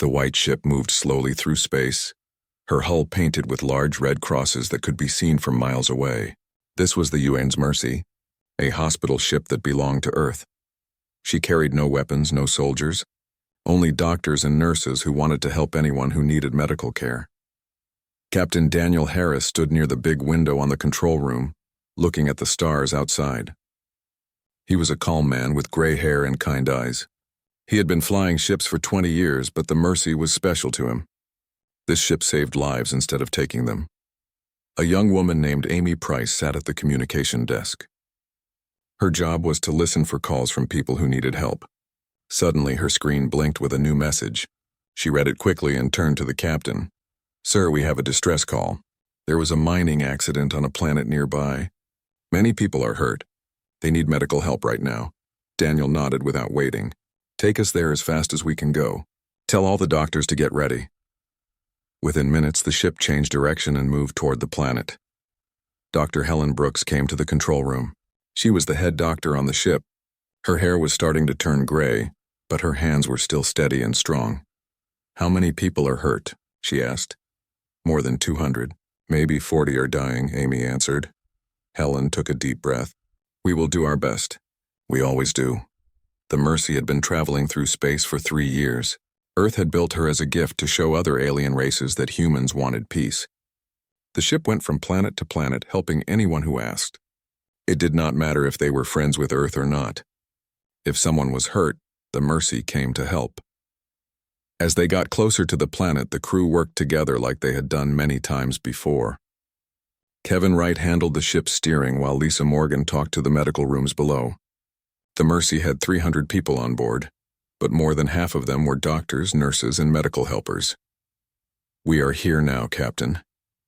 The white ship moved slowly through space, her hull painted with large red crosses that could be seen from miles away. This was the UN's Mercy, a hospital ship that belonged to Earth. She carried no weapons, no soldiers, only doctors and nurses who wanted to help anyone who needed medical care. Captain Daniel Harris stood near the big window on the control room, looking at the stars outside. He was a calm man with gray hair and kind eyes. He had been flying ships for 20 years, but the Mercy was special to him. This ship saved lives instead of taking them. A young woman named Amy Price sat at the communication desk. Her job was to listen for calls from people who needed help. Suddenly, her screen blinked with a new message. She read it quickly and turned to the captain. "Sir, we have a distress call. There was a mining accident on a planet nearby. Many people are hurt. They need medical help right now." Daniel nodded without waiting. "Take us there as fast as we can go. Tell all the doctors to get ready." Within minutes, the ship changed direction and moved toward the planet. Dr. Helen Brooks came to the control room. She was the head doctor on the ship. Her hair was starting to turn gray, but her hands were still steady and strong. "How many people are hurt?" she asked. "More than 200. Maybe 40 are dying," Amy answered. Helen took a deep breath. "We will do our best. We always do." The Mercy had been traveling through space for 3 years. Earth had built her as a gift to show other alien races that humans wanted peace. The ship went from planet to planet, helping anyone who asked. It did not matter if they were friends with Earth or not. If someone was hurt, the Mercy came to help. As they got closer to the planet, the crew worked together like they had done many times before. Kevin Wright handled the ship's steering while Lisa Morgan talked to the medical rooms below. The Mercy had 300 people on board, but more than half of them were doctors, nurses, and medical helpers. "We are here now, Captain,"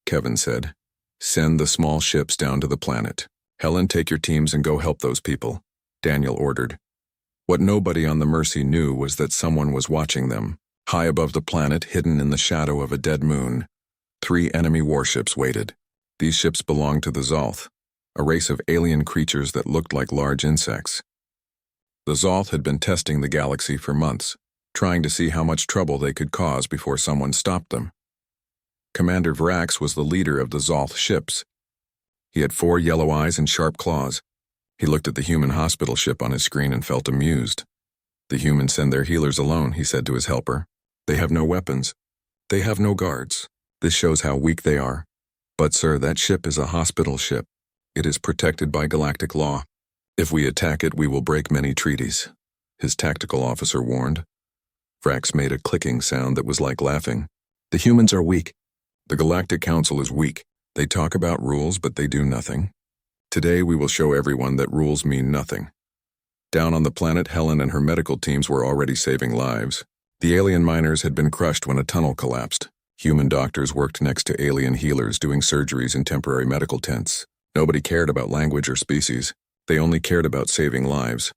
Kevin said. "Send the small ships down to the planet. Helen, take your teams and go help those people," Daniel ordered. What nobody on the Mercy knew was that someone was watching them. High above the planet, hidden in the shadow of a dead moon, 3 enemy warships waited. These ships belonged to the Zolth, a race of alien creatures that looked like large insects. The Zolth had been testing the galaxy for months, trying to see how much trouble they could cause before someone stopped them. Commander Vrax was the leader of the Zolth ships. He had 4 yellow eyes and sharp claws. He looked at the human hospital ship on his screen and felt amused. "The humans send their healers alone," he said to his helper. "They have no weapons. They have no guards. This shows how weak they are. But sir, that ship is a hospital ship. It is protected by galactic law. If we attack it, we will break many treaties," his tactical officer warned. Vrax made a clicking sound that was like laughing. "The humans are weak. The Galactic Council is weak. They talk about rules, but they do nothing. Today we will show everyone that rules mean nothing." Down on the planet, Helen and her medical teams were already saving lives. The alien miners had been crushed when a tunnel collapsed. Human doctors worked next to alien healers doing surgeries in temporary medical tents. Nobody cared about language or species. They only cared about saving lives.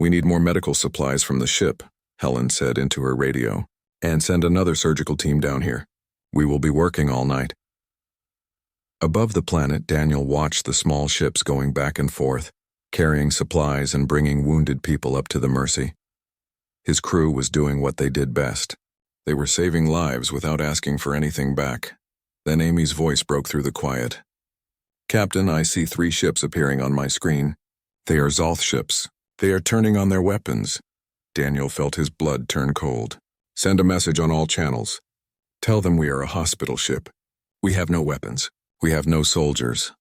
"We need more medical supplies from the ship," Helen said into her radio. "And send another surgical team down here. We will be working all night." Above the planet, Daniel watched the small ships going back and forth, carrying supplies and bringing wounded people up to the Mercy. His crew was doing what they did best. They were saving lives without asking for anything back. Then Amy's voice broke through the quiet. "Captain, I see 3 ships appearing on my screen. They are Zolth ships. They are turning on their weapons." Daniel felt his blood turn cold. "Send a message on all channels. Tell them we are a hospital ship. We have no weapons. We have no soldiers."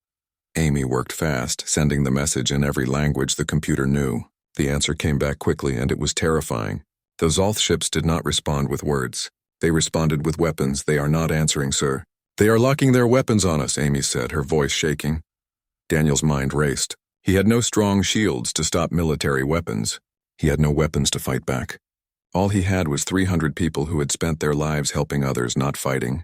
Amy worked fast, sending the message in every language the computer knew. The answer came back quickly, and it was terrifying. The Zolth ships did not respond with words. They responded with weapons. "They are not answering, sir." "They are locking their weapons on us," Amy said, her voice shaking. Daniel's mind raced. He had no strong shields to stop military weapons. He had no weapons to fight back. All he had was 300 people who had spent their lives helping others, not fighting.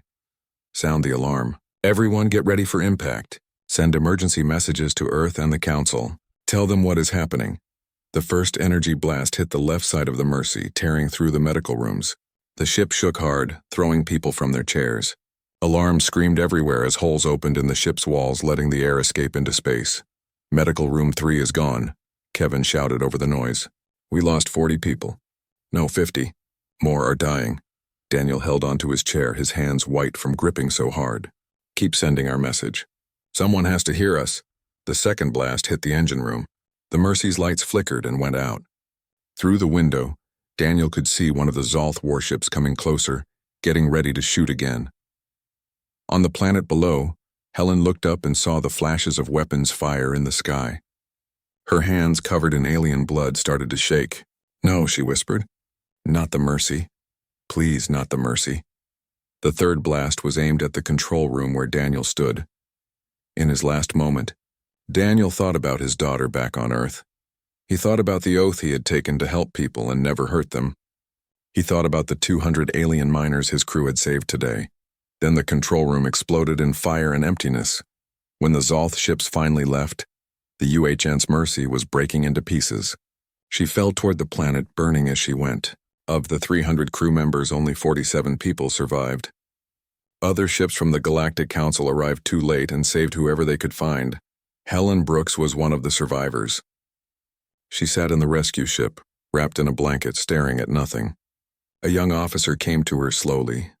"Sound the alarm. Everyone get ready for impact. Send emergency messages to Earth and the Council. Tell them what is happening." The first energy blast hit the left side of the Mercy, tearing through the medical rooms. The ship shook hard, throwing people from their chairs. Alarms screamed everywhere as holes opened in the ship's walls, letting the air escape into space. "Medical room 3 is gone," Kevin shouted over the noise. "We lost 40 people. No, 50. More are dying." Daniel held onto his chair, his hands white from gripping so hard. Keep sending our message. Someone has to hear us. The second blast hit the engine room. The Mercy's lights flickered and went out. Through the window, Daniel could see one of the Zolth warships coming closer, getting ready to shoot again. On the planet below, Helen looked up and saw the flashes of weapons fire in the sky. Her hands, covered in alien blood, started to shake. "No," she whispered. "Not the Mercy. Please, not the Mercy." The third blast was aimed at the control room where Daniel stood. In his last moment, Daniel thought about his daughter back on Earth. He thought about the oath he had taken to help people and never hurt them. He thought about the 200 alien miners his crew had saved today. Then the control room exploded in fire and emptiness. When the Zolth ships finally left, the UHN's Mercy was breaking into pieces. She fell toward the planet, burning as she went. Of the 300 crew members, only 47 people survived. Other ships from the Galactic Council arrived too late and saved whoever they could find. Helen Brooks was one of the survivors. She sat in the rescue ship, wrapped in a blanket, staring at nothing. A young officer came to her slowly.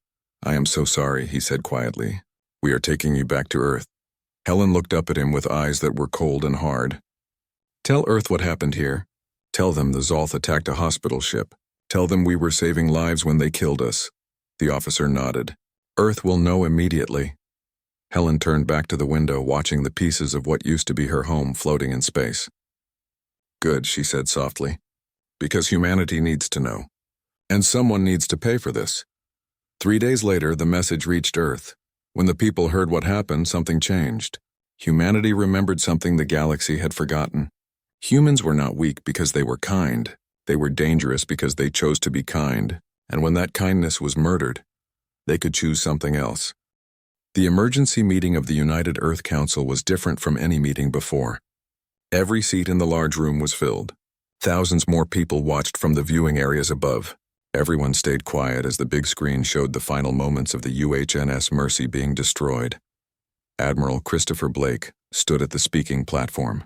"I am so sorry," he said quietly. "We are taking you back to Earth." Helen looked up at him with eyes that were cold and hard. "Tell Earth what happened here. Tell them the Zolth attacked a hospital ship. Tell them we were saving lives when they killed us." The officer nodded. "Earth will know immediately." Helen turned back to the window, watching the pieces of what used to be her home floating in space. "Good," she said softly. "Because humanity needs to know. And someone needs to pay for this." 3 days later, the message reached Earth. When the people heard what happened, something changed. Humanity remembered something the galaxy had forgotten. Humans were not weak because they were kind. They were dangerous because they chose to be kind. And when that kindness was murdered, they could choose something else. The emergency meeting of the United Earth Council was different from any meeting before. Every seat in the large room was filled. Thousands more people watched from the viewing areas above. Everyone stayed quiet as the big screen showed the final moments of the UHNS Mercy being destroyed. Admiral Christopher Blake stood at the speaking platform.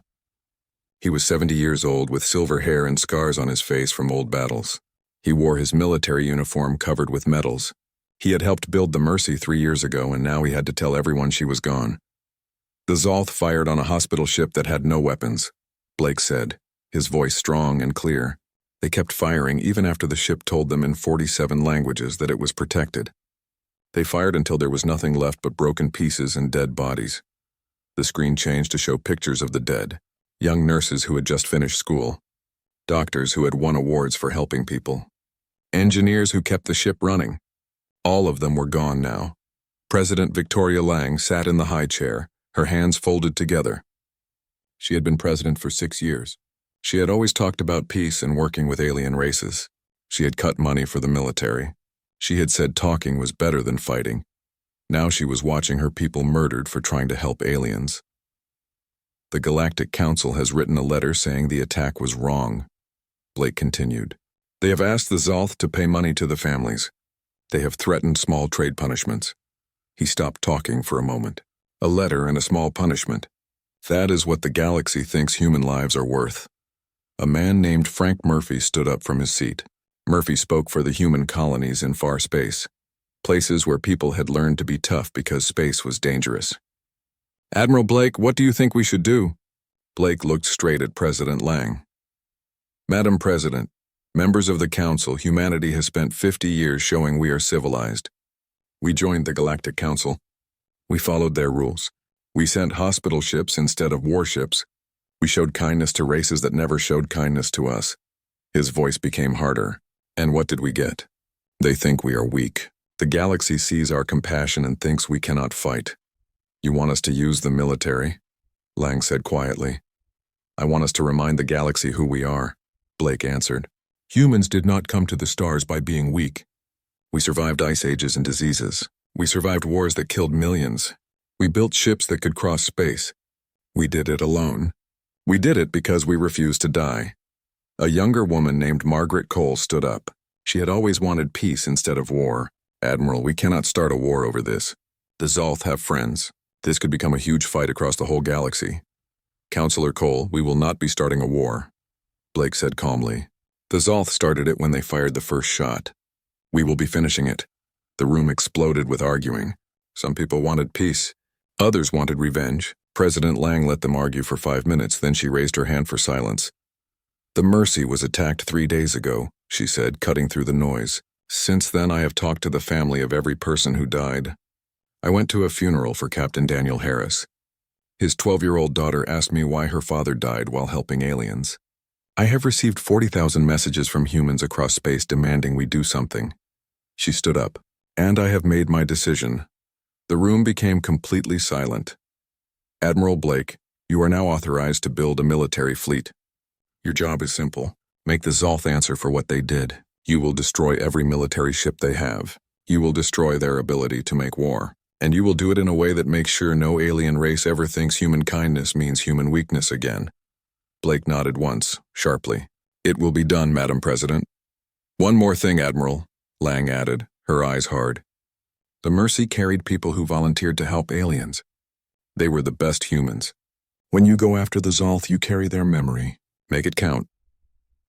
He was 70 years old with silver hair and scars on his face from old battles. He wore his military uniform covered with medals. He had helped build the Mercy 3 years ago, and now he had to tell everyone she was gone. "The Zolth fired on a hospital ship that had no weapons," Blake said, his voice strong and clear. "They kept firing even after the ship told them in 47 languages that it was protected. They fired until there was nothing left but broken pieces and dead bodies." The screen changed to show pictures of the dead. Young nurses who had just finished school. Doctors who had won awards for helping people. Engineers who kept the ship running. All of them were gone now. President Victoria Lang sat in the high chair, her hands folded together. She had been president for 6 years. She had always talked about peace and working with alien races. She had cut money for the military. She had said talking was better than fighting. Now she was watching her people murdered for trying to help aliens. "The Galactic Council has written a letter saying the attack was wrong," Blake continued. "They have asked the Zolth to pay money to the families. They have threatened small trade punishments." He stopped talking for a moment. "A letter and a small punishment. That is what the galaxy thinks human lives are worth." A man named Frank Murphy stood up from his seat. Murphy spoke for the human colonies in far space, places where people had learned to be tough because space was dangerous. "Admiral Blake, what do you think we should do?" Blake looked straight at President Lang. "Madam President, members of the Council, humanity has spent 50 years showing we are civilized. We joined the Galactic Council. We followed their rules. We sent hospital ships instead of warships. We showed kindness to races that never showed kindness to us." His voice became harder. "And what did we get? They think we are weak. The galaxy sees our compassion and thinks we cannot fight." "You want us to use the military?" Lang said quietly. "I want us to remind the galaxy who we are," Blake answered. "Humans did not come to the stars by being weak. We survived ice ages and diseases. We survived wars that killed millions. We built ships that could cross space. We did it alone. We did it because we refused to die." A younger woman named Margaret Cole stood up. She had always wanted peace instead of war. "Admiral, we cannot start a war over this. The Zolth have friends. This could become a huge fight across the whole galaxy." "Counselor Cole, we will not be starting a war," Blake said calmly. "The Zolth started it when they fired the first shot. We will be finishing it. The room exploded with arguing. Some people wanted peace. Others wanted revenge. President Lang let them argue for 5 minutes, then she raised her hand for silence. "The Mercy was attacked 3 days ago," she said, cutting through the noise. "Since then I have talked to the family of every person who died. I went to a funeral for Captain Daniel Harris. His 12-year-old daughter asked me why her father died while helping aliens. I have received 40,000 messages from humans across space demanding we do something." She stood up. "And I have made my decision." The room became completely silent. "Admiral Blake, you are now authorized to build a military fleet. Your job is simple. Make the Zolth answer for what they did. You will destroy every military ship they have. You will destroy their ability to make war. And you will do it in a way that makes sure no alien race ever thinks human kindness means human weakness again." Blake nodded once, sharply. "It will be done, Madam President." "One more thing, Admiral," Lang added, her eyes hard. "The Mercy carried people who volunteered to help aliens. They were the best humans. When you go after the Zolth, you carry their memory. Make it count.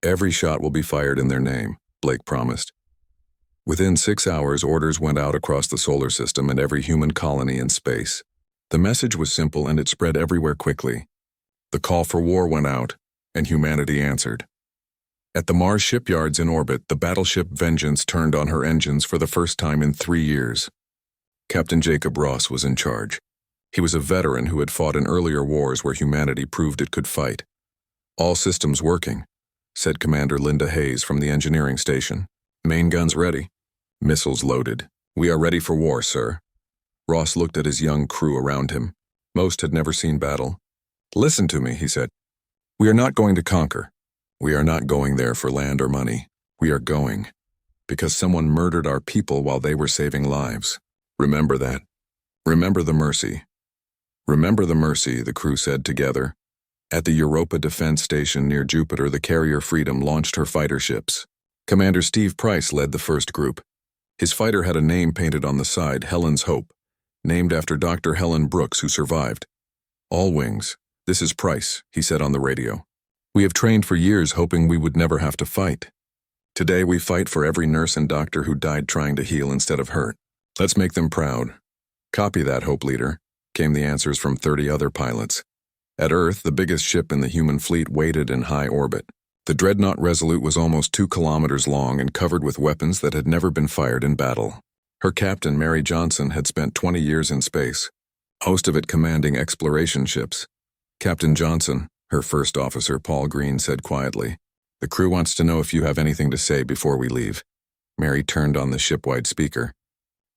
Every shot will be fired in their name," Blake promised. Within 6 hours, orders went out across the solar system and every human colony in space. The message was simple and it spread everywhere quickly. The call for war went out, and humanity answered. At the Mars shipyards in orbit, the battleship Vengeance turned on her engines for the first time in 3 years. Captain Jacob Ross was in charge. He was a veteran who had fought in earlier wars where humanity proved it could fight. "All systems working," said Commander Linda Hayes from the engineering station. "Main guns ready. Missiles loaded. We are ready for war, sir." Ross looked at his young crew around him. Most had never seen battle. "Listen to me," he said. "We are not going to conquer. We are not going there for land or money. We are going because someone murdered our people while they were saving lives. Remember that. Remember the Mercy." "Remember the Mercy," the crew said together. At the Europa Defense Station near Jupiter, the carrier Freedom launched her fighter ships. Commander Steve Price led the first group. His fighter had a name painted on the side, Helen's Hope, named after Dr. Helen Brooks, who survived. "All wings. This is Price," he said on the radio. "We have trained for years hoping we would never have to fight. Today we fight for every nurse and doctor who died trying to heal instead of hurt. Let's make them proud." "Copy that, Hope Leader," came the answers from 30 other pilots. At Earth, the biggest ship in the human fleet waited in high orbit. The dreadnought Resolute was almost 2 kilometers long and covered with weapons that had never been fired in battle. Her captain, Mary Johnson, had spent 20 years in space, most of it commanding exploration ships. Captain Johnson, her first officer, Paul Green, said quietly, "The crew wants to know if you have anything to say before we leave." Mary turned on the ship-wide speaker.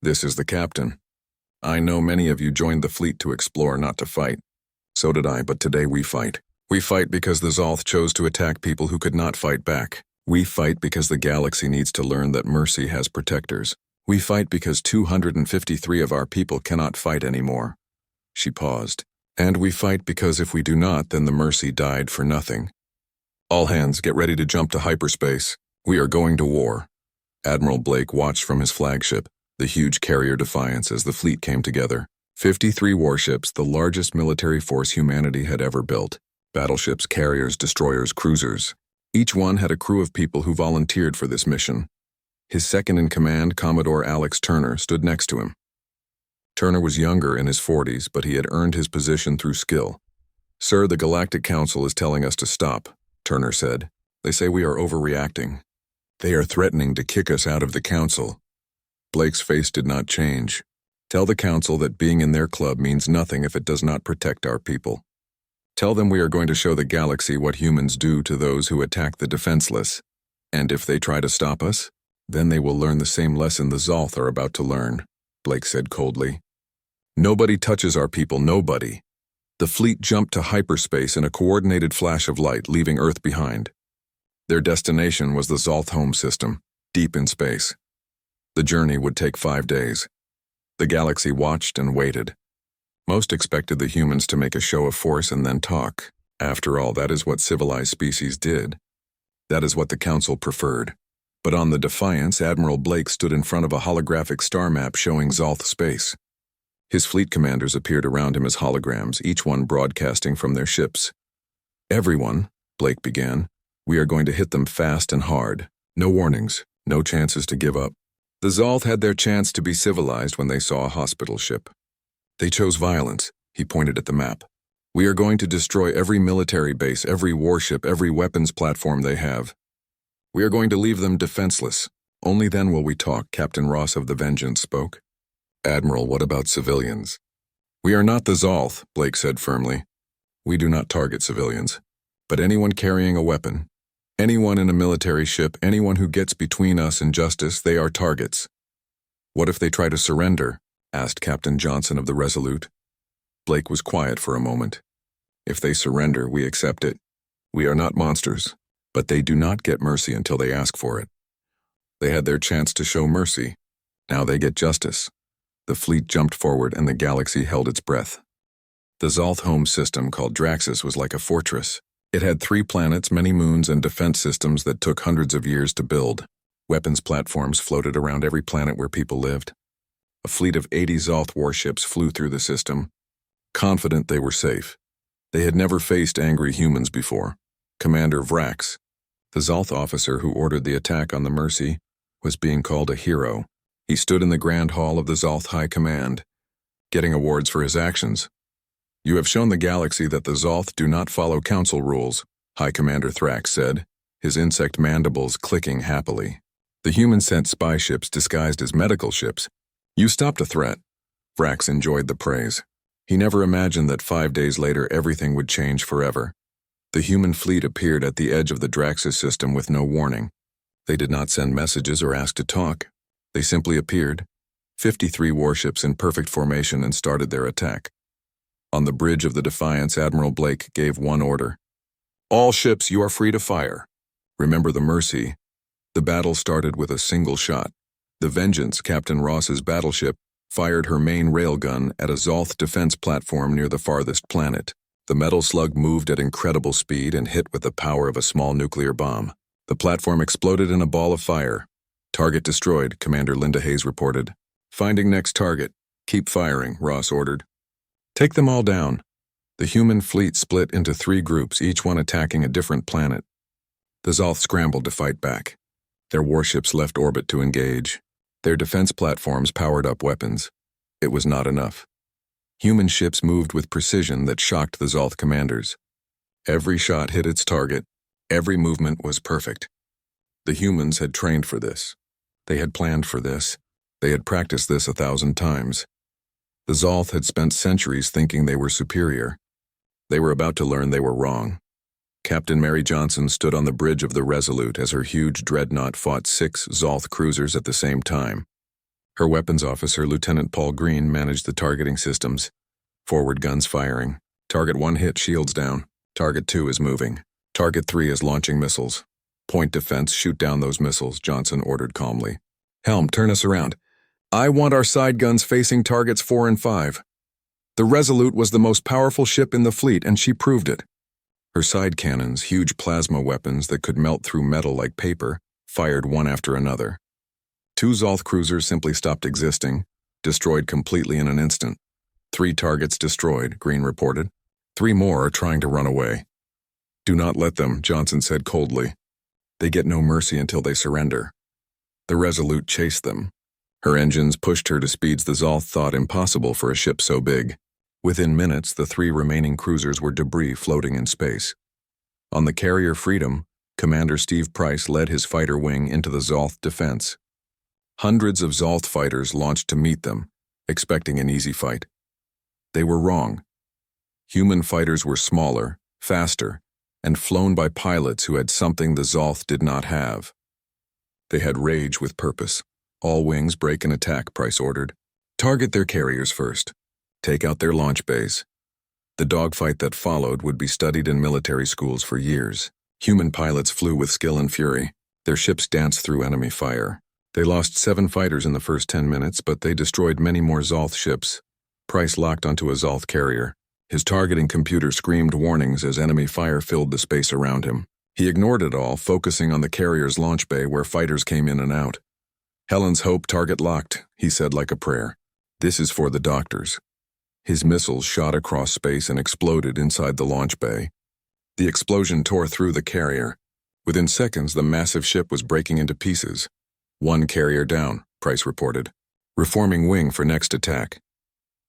"This is the captain. I know many of you joined the fleet to explore, not to fight. So did I, but today we fight. We fight because the Zolth chose to attack people who could not fight back. We fight because the galaxy needs to learn that Mercy has protectors. We fight because 253 of our people cannot fight anymore." She paused. "And we fight because if we do not, then the Mercy died for nothing. All hands, get ready to jump to hyperspace. We are going to war." Admiral Blake watched from his flagship, the huge carrier Defiance, as the fleet came together. 53 warships, the largest military force humanity had ever built. Battleships, carriers, destroyers, cruisers. Each one had a crew of people who volunteered for this mission. His second-in-command, Commodore Alex Turner, stood next to him. Turner was younger, in his 40s, but he had earned his position through skill. "Sir, the Galactic Council is telling us to stop," Turner said. "They say we are overreacting. They are threatening to kick us out of the Council." Blake's face did not change. "Tell the Council that being in their club means nothing if it does not protect our people. Tell them we are going to show the galaxy what humans do to those who attack the defenseless. And if they try to stop us, then they will learn the same lesson the Zolth are about to learn," Blake said coldly. "Nobody touches our people, nobody." The fleet jumped to hyperspace in a coordinated flash of light, leaving Earth behind. Their destination was the Zolth home system, deep in space. The journey would take 5 days. The galaxy watched and waited. Most expected the humans to make a show of force and then talk. After all, that is what civilized species did. That is what the Council preferred. But on the Defiance, Admiral Blake stood in front of a holographic star map showing Zolth space. His fleet commanders appeared around him as holograms, each one broadcasting from their ships. "Everyone," Blake began, "we are going to hit them fast and hard. No warnings, no chances to give up. The Zolth had their chance to be civilized when they saw a hospital ship. They chose violence, he pointed at the map. We are going to destroy every military base, every warship, every weapons platform they have. We are going to leave them defenseless. Only then will we talk, Captain Ross of the Vengeance spoke. Admiral, what about civilians? We are not the Zolth, Blake said firmly. We do not target civilians. But anyone carrying a weapon, anyone in a military ship, anyone who gets between us and justice, they are targets. What if they try to surrender? Asked Captain Johnson of the Resolute. Blake was quiet for a moment. If they surrender, we accept it. We are not monsters, but they do not get mercy until they ask for it. They had their chance to show mercy. Now they get justice. The fleet jumped forward and the galaxy held its breath. The Zolth home system called Draxus was like a fortress. It had 3 planets, many moons, and defense systems that took hundreds of years to build. Weapons platforms floated around every planet where people lived. A fleet of 80 Zolth warships flew through the system, confident they were safe. They had never faced angry humans before. Commander Vrax, the Zolth officer who ordered the attack on the Mercy, was being called a hero. He stood in the Grand Hall of the Zolth High Command, getting awards for his actions. You have shown the galaxy that the Zolth do not follow council rules, High Commander Thrax said, his insect mandibles clicking happily. The humans sent spy ships disguised as medical ships. You stopped a threat. Vrax enjoyed the praise. He never imagined that 5 days later everything would change forever. The human fleet appeared at the edge of the Draxus system with no warning. They did not send messages or ask to talk. They simply appeared, 53 warships in perfect formation, and started their attack. On the bridge of the Defiance, Admiral Blake gave one order. All ships, you are free to fire. Remember the Mercy. The battle started with a single shot. The Vengeance, Captain Ross's battleship, fired her main railgun at a Zolth defense platform near the farthest planet. The metal slug moved at incredible speed and hit with the power of a small nuclear bomb. The platform exploded in a ball of fire. Target destroyed, Commander Linda Hayes reported. Finding next target. Keep firing, Ross ordered. Take them all down. The human fleet split into 3 groups, each one attacking a different planet. The Zolth scrambled to fight back. Their warships left orbit to engage. Their defense platforms powered up weapons. It was not enough. Human ships moved with precision that shocked the Zolth commanders. Every shot hit its target. Every movement was perfect. The humans had trained for this. They had planned for this. They had practiced this 1,000 times. The Zolth had spent centuries thinking they were superior. They were about to learn they were wrong. Captain Mary Johnson stood on the bridge of the Resolute as her huge dreadnought fought 6 Zolth cruisers at the same time. Her weapons officer, Lieutenant Paul Green, managed the targeting systems. Forward guns firing. Target 1 hit, shields down. Target 2 is moving. Target 3 is launching missiles. Point defense, shoot down those missiles, Johnson ordered calmly. Helm, turn us around. I want our side guns facing targets 4 and 5. The Resolute was the most powerful ship in the fleet, and she proved it. Her side cannons, huge plasma weapons that could melt through metal like paper, fired one after another. 2 Zolth cruisers simply stopped existing, destroyed completely in an instant. 3 targets destroyed, Green reported. 3 more are trying to run away. Do not let them, Johnson said coldly. They get no mercy until they surrender. The Resolute chased them. Her engines pushed her to speeds the Zolth thought impossible for a ship so big. Within minutes, the 3 remaining cruisers were debris floating in space. On the carrier Freedom, Commander Steve Price led his fighter wing into the Zolth defense. Hundreds of Zolth fighters launched to meet them, expecting an easy fight. They were wrong. Human fighters were smaller, faster, and flown by pilots who had something the Zolth did not have. They had rage with purpose. All wings break and attack, Price ordered. Target their carriers first. Take out their launch bays. The dogfight that followed would be studied in military schools for years. Human pilots flew with skill and fury. Their ships danced through enemy fire. They lost 7 fighters in the first 10 minutes, but they destroyed many more Zolth ships. Price locked onto a Zolth carrier. His targeting computer screamed warnings as enemy fire filled the space around him. He ignored it all, focusing on the carrier's launch bay where fighters came in and out. Helen's Hope target locked, he said like a prayer. This is for the doctors. His missiles shot across space and exploded inside the launch bay. The explosion tore through the carrier. Within seconds, the massive ship was breaking into pieces. 1 carrier down, Price reported. Reforming wing for next attack.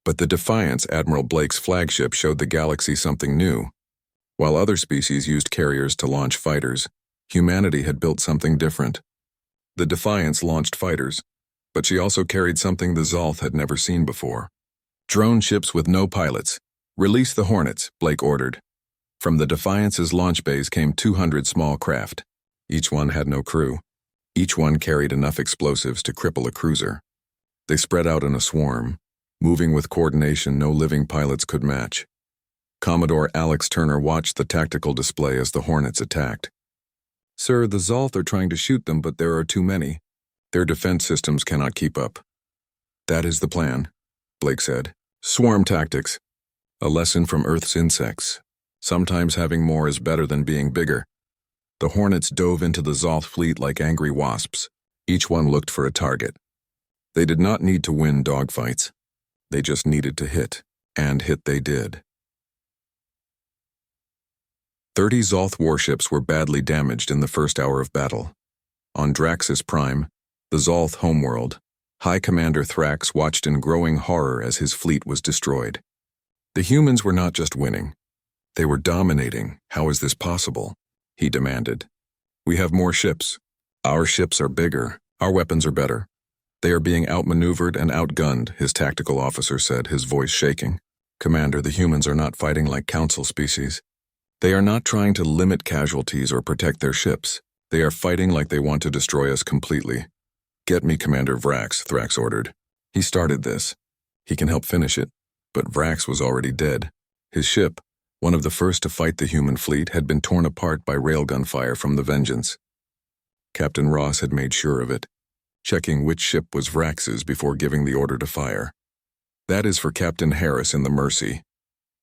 But the Defiance, Admiral Blake's flagship, showed the galaxy something new. While other species used carriers to launch fighters, humanity had built something different. The Defiance launched fighters, but she also carried something the Zolth had never seen before. Drone ships with no pilots. Release the Hornets, Blake ordered. From the Defiance's launch bays came 200 small craft. Each one had no crew. Each one carried enough explosives to cripple a cruiser. They spread out in a swarm, moving with coordination no living pilots could match. Commodore Alex Turner watched the tactical display as the Hornets attacked. Sir, the Zolth are trying to shoot them, but there are too many. Their defense systems cannot keep up. That is the plan, Blake said. Swarm tactics. A lesson from Earth's insects. Sometimes having more is better than being bigger. The Hornets dove into the Zolth fleet like angry wasps. Each one looked for a target. They did not need to win dogfights. They just needed to hit, and hit they did. 30 Zolth warships were badly damaged in the first hour of battle. On Draxus Prime, the Zolth homeworld, High Commander Thrax watched in growing horror as his fleet was destroyed. The humans were not just winning. They were dominating. How is this possible? He demanded. We have more ships. Our ships are bigger. Our weapons are better. They are being outmaneuvered and outgunned, his tactical officer said, his voice shaking. Commander, the humans are not fighting like council species. They are not trying to limit casualties or protect their ships. They are fighting like they want to destroy us completely. Get me Commander Vrax, Thrax ordered. He started this. He can help finish it. But Vrax was already dead. His ship, one of the first to fight the human fleet, had been torn apart by railgun fire from the Vengeance. Captain Ross had made sure of it, checking which ship was Vrax's before giving the order to fire. That is for Captain Harris in the Mercy,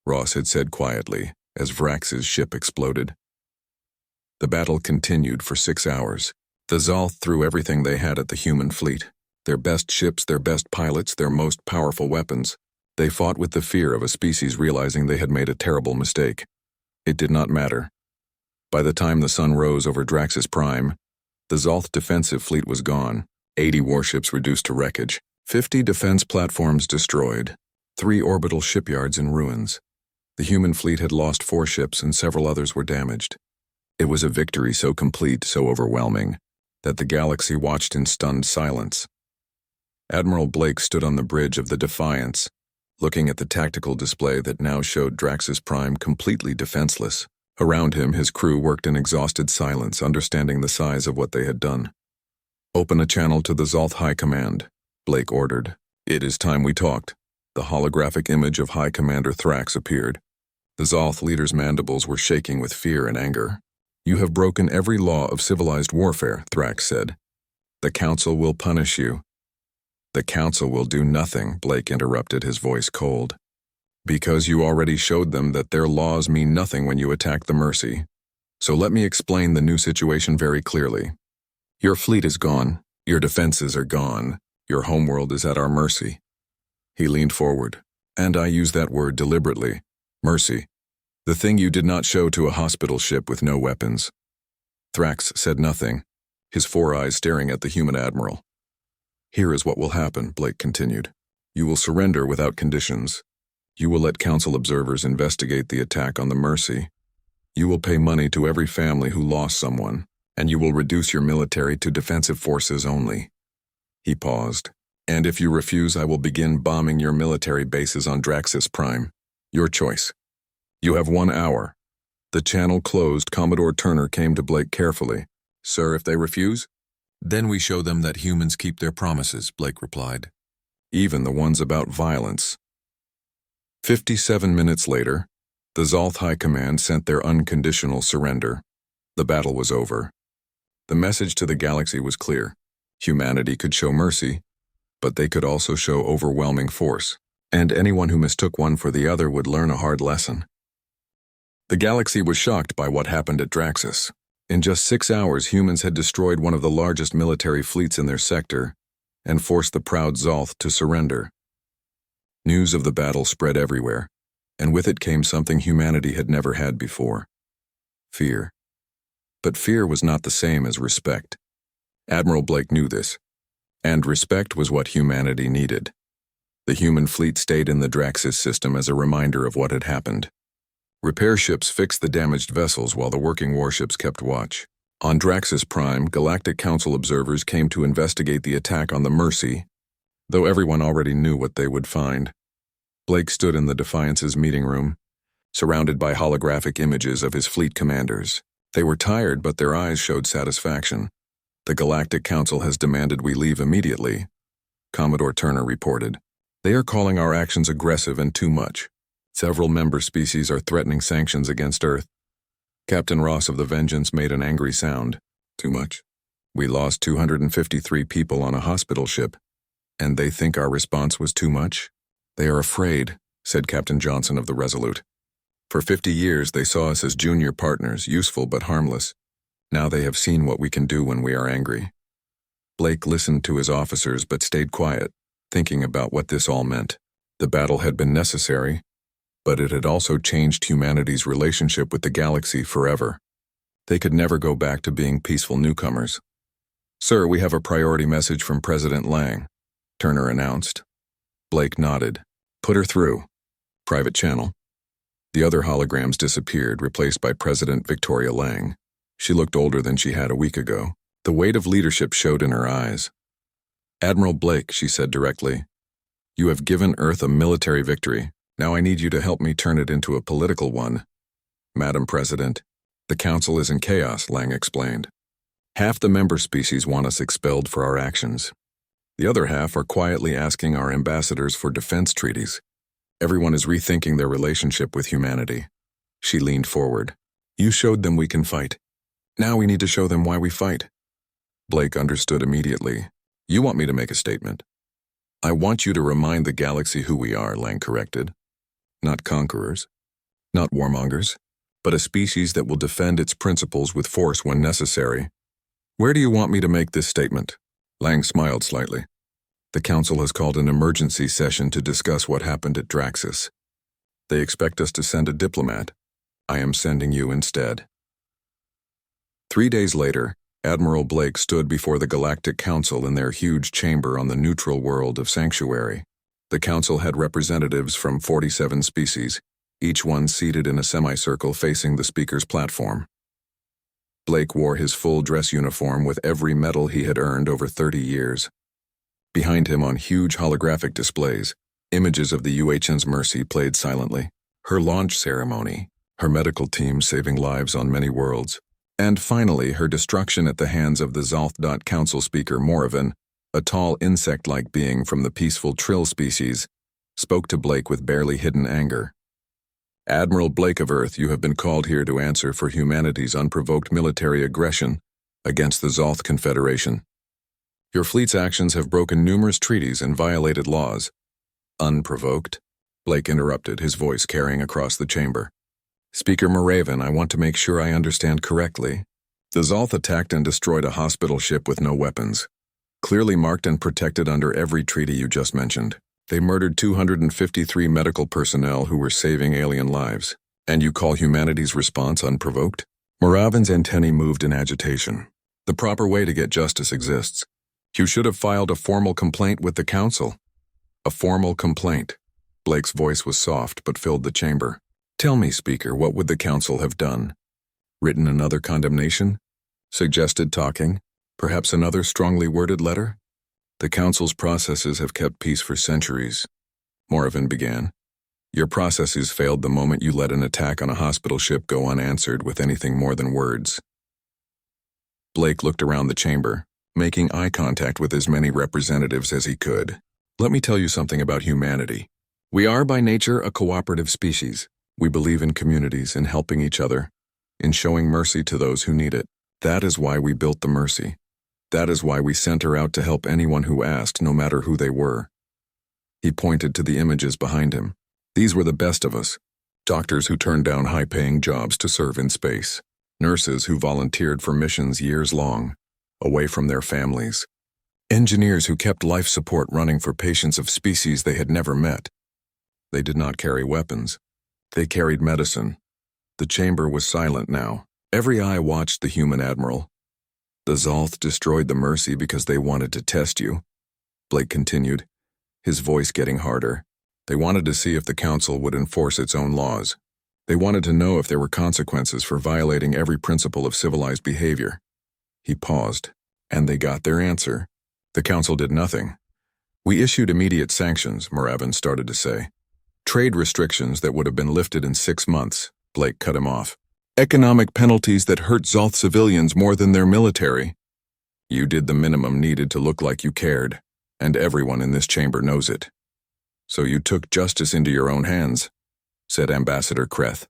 Ross had said quietly as Vrax's ship exploded. The battle continued for 6 hours. The Zolth threw everything they had at the human fleet. Their best ships, their best pilots, their most powerful weapons. They fought with the fear of a species realizing they had made a terrible mistake. It did not matter. By the time the sun rose over Draxus Prime, the Zolth defensive fleet was gone, 80 warships reduced to wreckage, 50 defense platforms destroyed, 3 orbital shipyards in ruins. The human fleet had lost 4 ships and several others were damaged. It was a victory so complete, so overwhelming, that the galaxy watched in stunned silence. Admiral Blake stood on the bridge of the Defiance, looking at the tactical display that now showed Draxus Prime completely defenseless. Around him, his crew worked in exhausted silence, understanding the size of what they had done. Open a channel to the Zolth High Command, Blake ordered. It is time we talked. The holographic image of High Commander Thrax appeared. The Zolth leader's mandibles were shaking with fear and anger. You have broken every law of civilized warfare, Thrax said. The Council will punish you. The Council will do nothing, Blake interrupted, his voice cold. Because you already showed them that their laws mean nothing when you attack the Mercy. So let me explain the new situation very clearly. Your fleet is gone. Your defenses are gone. Your homeworld is at our mercy. He leaned forward, and I use that word deliberately. Mercy. The thing you did not show to a hospital ship with no weapons. Thrax said nothing, his 4 eyes staring at the human admiral. Here is what will happen, Blake continued. You will surrender without conditions. You will let Council observers investigate the attack on the Mercy. You will pay money to every family who lost someone, and you will reduce your military to defensive forces only. He paused. And if you refuse, I will begin bombing your military bases on Draxus Prime. Your choice. You have 1 hour. The channel closed. Commodore Turner came to Blake carefully. Sir, if they refuse? Then we show them that humans keep their promises, Blake replied. Even the ones about violence. 57 minutes later, the Zolth High Command sent their unconditional surrender. The battle was over. The message to the galaxy was clear. Humanity could show mercy, but they could also show overwhelming force, and anyone who mistook one for the other would learn a hard lesson. The galaxy was shocked by what happened at Draxus. In just 6 hours, humans had destroyed one of the largest military fleets in their sector and forced the proud Zolth to surrender. News of the battle spread everywhere, and with it came something humanity had never had before. Fear. But fear was not the same as respect. Admiral Blake knew this, And respect was what humanity needed. The human fleet stayed in the Draxis system as a reminder of what had happened. Repair ships fixed the damaged vessels while the working warships kept watch. On Draxis Prime, Galactic Council observers came to investigate the attack on the Mercy, though everyone already knew what they would find. Blake stood in the Defiance's meeting room, surrounded by holographic images of his fleet commanders. They were tired, but their eyes showed satisfaction. The Galactic Council has demanded we leave immediately, Commodore Turner reported. They are calling our actions aggressive and too much. Several member species are threatening sanctions against Earth. Captain Ross of the Vengeance made an angry sound. Too much. We lost 253 people on a hospital ship, and they think our response was too much? They are afraid, said Captain Johnson of the Resolute. For 50 years they saw us as junior partners, useful but harmless. Now they have seen what we can do when we are angry. Blake listened to his officers but stayed quiet, thinking about what this all meant. The battle had been necessary, but it had also changed humanity's relationship with the galaxy forever. They could never go back to being peaceful newcomers. Sir, we have a priority message from President Lang, Turner announced. Blake nodded. Put her through. Private channel. The other holograms disappeared, replaced by President Victoria Lang. She looked older than she had a week ago. The weight of leadership showed in her eyes. Admiral Blake, she said directly, you have given Earth a military victory. Now I need you to help me turn it into a political one. Madam President, the Council is in chaos, Lang explained. Half the member species want us expelled for our actions. The other half are quietly asking our ambassadors for defense treaties. Everyone is rethinking their relationship with humanity. She leaned forward. You showed them we can fight. Now we need to show them why we fight. Blake understood immediately. You want me to make a statement? I want you to remind the galaxy who we are, Lang corrected. Not conquerors, not warmongers, but a species that will defend its principles with force when necessary. Where do you want me to make this statement? Lang smiled slightly. The Council has called an emergency session to discuss what happened at Draxis. They expect us to send a diplomat. I am sending you instead. 3 days later, Admiral Blake stood before the Galactic Council in their huge chamber on the neutral world of Sanctuary. The Council had representatives from 47 species, each one seated in a semicircle facing the speaker's platform. Blake wore his full dress uniform with every medal he had earned over 30 years. Behind him on huge holographic displays, images of the UHN's Mercy played silently. Her launch ceremony, her medical team saving lives on many worlds, and finally her destruction at the hands of the Zalth. Council Speaker Moravan, a tall insect-like being from the peaceful Trill species, spoke to Blake with barely hidden anger. Admiral Blake of Earth, you have been called here to answer for humanity's unprovoked military aggression against the Zalth Confederation. Your fleet's actions have broken numerous treaties and violated laws. Unprovoked? Blake interrupted, his voice carrying across the chamber. Speaker Moravan, I want to make sure I understand correctly. The Zalth attacked and destroyed a hospital ship with no weapons, clearly marked and protected under every treaty you just mentioned. They murdered 253 medical personnel who were saving alien lives. And you call humanity's response unprovoked? Moravan's antennae moved in agitation. The proper way to get justice exists. You should have filed a formal complaint with the Council. A formal complaint. Blake's voice was soft but filled the chamber. Tell me, Speaker, what would the Council have done? Written another condemnation? Suggested talking? Perhaps another strongly worded letter? The Council's processes have kept peace for centuries. Moravan began. Your processes failed the moment you let an attack on a hospital ship go unanswered with anything more than words. Blake looked around the chamber, making eye contact with as many representatives as he could. Let me tell you something about humanity. We are by nature a cooperative species. We believe in communities, in helping each other, in showing mercy to those who need it. That is why we built the Mercy. That is why we sent her out to help anyone who asked, no matter who they were. He pointed to the images behind him. These were the best of us. Doctors who turned down high-paying jobs to serve in space. Nurses who volunteered for missions years long, away from their families. Engineers who kept life support running for patients of species they had never met. They did not carry weapons. They carried medicine. The chamber was silent now. Every eye watched the human admiral. The Zalth destroyed the Mercy because they wanted to test you. Blake continued, his voice getting harder. They wanted to see if the Council would enforce its own laws. They wanted to know if there were consequences for violating every principle of civilized behavior. He paused, and they got their answer. The Council did nothing. We issued immediate sanctions, Moravin started to say. Trade restrictions that would have been lifted in 6 months, Blake cut him off. Economic penalties that hurt Zolth civilians more than their military. You did the minimum needed to look like you cared, and everyone in this chamber knows it. So you took justice into your own hands, said Ambassador Kreth,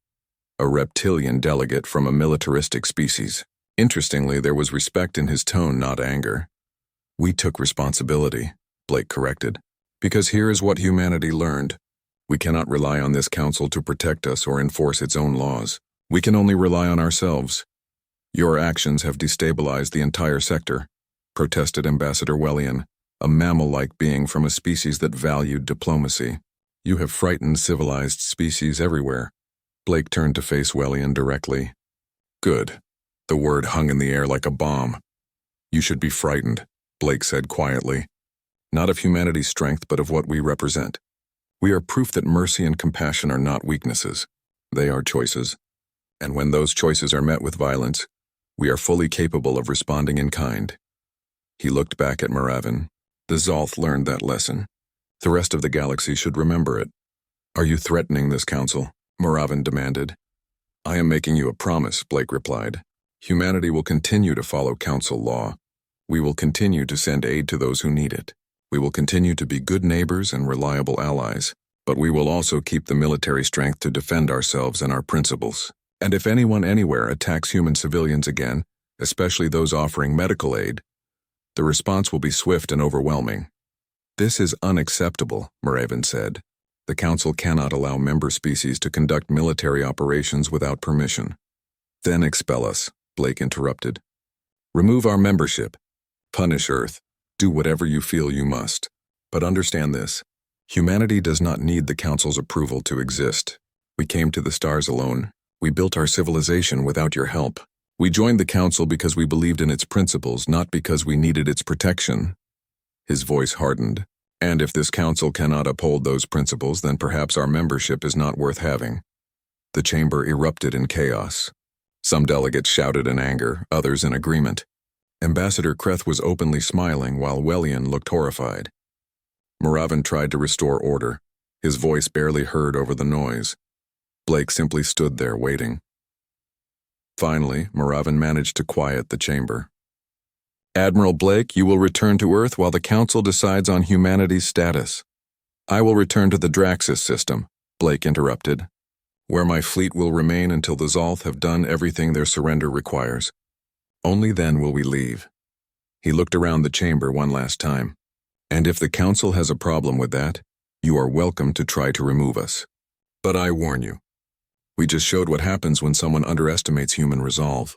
a reptilian delegate from a militaristic species. Interestingly, there was respect in his tone, not anger. We took responsibility, Blake corrected, because here is what humanity learned. We cannot rely on this council to protect us or enforce its own laws. We can only rely on ourselves. Your actions have destabilized the entire sector, protested Ambassador Wellian, a mammal-like being from a species that valued diplomacy. You have frightened civilized species everywhere. Blake turned to face Wellian directly. Good. The word hung in the air like a bomb. You should be frightened, Blake said quietly. Not of humanity's strength, but of what we represent. We are proof that mercy and compassion are not weaknesses. They are choices. And when those choices are met with violence, we are fully capable of responding in kind. He looked back at Moravin. The Zolth learned that lesson. The rest of the galaxy should remember it. Are you threatening this council? Moravin demanded. I am making you a promise, Blake replied. Humanity will continue to follow council law. We will continue to send aid to those who need it. We will continue to be good neighbors and reliable allies, but we will also keep the military strength to defend ourselves and our principles. And if anyone anywhere attacks human civilians again, especially those offering medical aid, the response will be swift and overwhelming. This is unacceptable, Moravin said. The Council cannot allow member species to conduct military operations without permission. Then expel us, Blake interrupted. Remove our membership. Punish Earth. Do whatever you feel you must. But understand this. Humanity does not need the Council's approval to exist. We came to the stars alone. We built our civilization without your help. We joined the Council because we believed in its principles, not because we needed its protection. His voice hardened. And if this Council cannot uphold those principles, then perhaps our membership is not worth having. The chamber erupted in chaos. Some delegates shouted in anger, others in agreement. Ambassador Kreth was openly smiling while Wellian looked horrified. Moravin tried to restore order, his voice barely heard over the noise. Blake simply stood there waiting. Finally, Moravin managed to quiet the chamber. Admiral Blake, you will return to Earth while the Council decides on humanity's status. I will return to the Draxis system, Blake interrupted, where my fleet will remain until the Zolth have done everything their surrender requires. Only then will we leave. He looked around the chamber one last time. And if the Council has a problem with that, you are welcome to try to remove us. But I warn you, we just showed what happens when someone underestimates human resolve.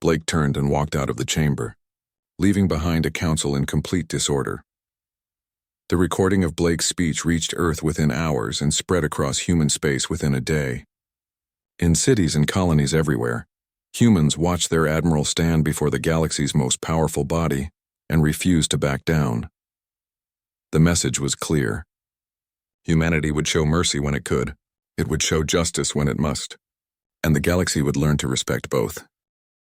Blake turned and walked out of the chamber, leaving behind a council in complete disorder. The recording of Blake's speech reached Earth within hours and spread across human space within a day. In cities and colonies everywhere, humans watched their admiral stand before the galaxy's most powerful body and refused to back down. The message was clear. Humanity would show mercy when it could. It would show justice when it must. And the galaxy would learn to respect both.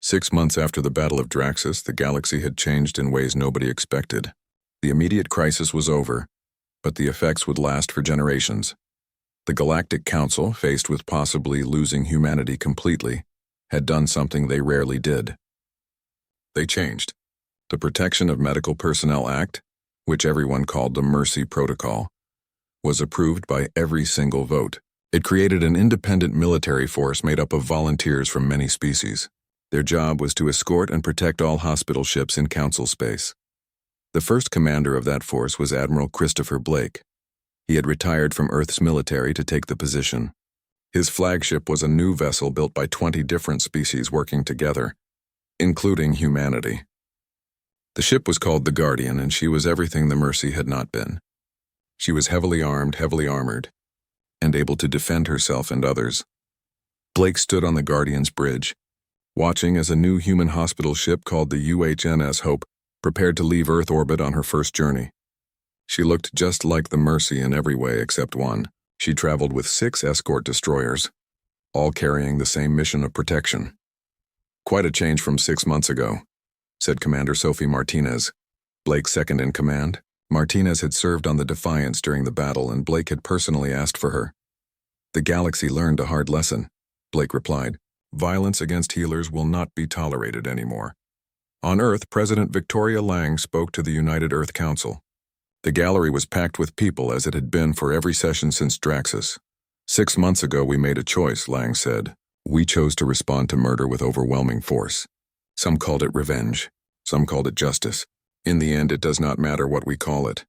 6 months after the Battle of Draxis, the galaxy had changed in ways nobody expected. The immediate crisis was over, but the effects would last for generations. The Galactic Council, faced with possibly losing humanity completely, had done something they rarely did. They changed. The Protection of Medical Personnel Act, which everyone called the Mercy Protocol, was approved by every single vote. It created an independent military force made up of volunteers from many species. Their job was to escort and protect all hospital ships in Council space. The first commander of that force was Admiral Christopher Blake. He had retired from Earth's military to take the position. His flagship was a new vessel built by 20 different species working together, including humanity. The ship was called the Guardian, and she was everything the Mercy had not been. She was heavily armed, heavily armored, and able to defend herself and others. Blake stood on the Guardian's bridge, watching as a new human hospital ship called the UHNS Hope prepared to leave Earth orbit on her first journey. She looked just like the Mercy in every way except one. She traveled with 6 escort destroyers, all carrying the same mission of protection. "Quite a change from 6 months ago," said Commander Sophie Martinez, Blake's second in command. Martinez had served on the Defiance during the battle, and Blake had personally asked for her. "The galaxy learned a hard lesson," Blake replied. "Violence against healers will not be tolerated anymore." On Earth, President Victoria Lang spoke to the United Earth Council. The gallery was packed with people, as it had been for every session since Draxus. "6 months ago we made a choice," Lang said. "We chose to respond to murder with overwhelming force. Some called it revenge. Some called it justice. In the end, it does not matter what we call it.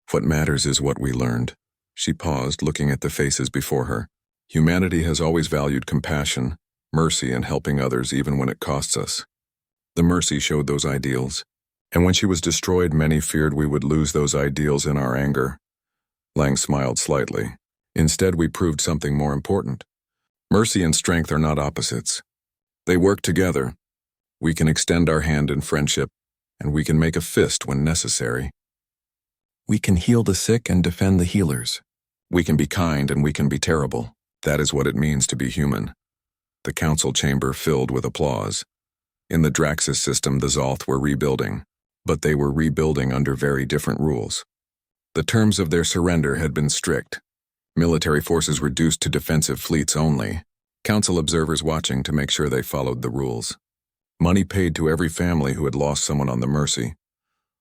What matters is what we learned." She paused, looking at the faces before her. "Humanity has always valued compassion, mercy, and helping others even when it costs us. The Mercy showed those ideals, and when she was destroyed, many feared we would lose those ideals in our anger." Lang smiled slightly. "Instead, we proved something more important. Mercy and strength are not opposites. They work together. We can extend our hand in friendship, and we can make a fist when necessary. We can heal the sick and defend the healers. We can be kind and we can be terrible. That is what it means to be human." The council chamber filled with applause. In the Draxus system, the Zolth were rebuilding, but they were rebuilding under very different rules. The terms of their surrender had been strict. Military forces reduced to defensive fleets only. Council observers watching to make sure they followed the rules. Money paid to every family who had lost someone on the Mercy.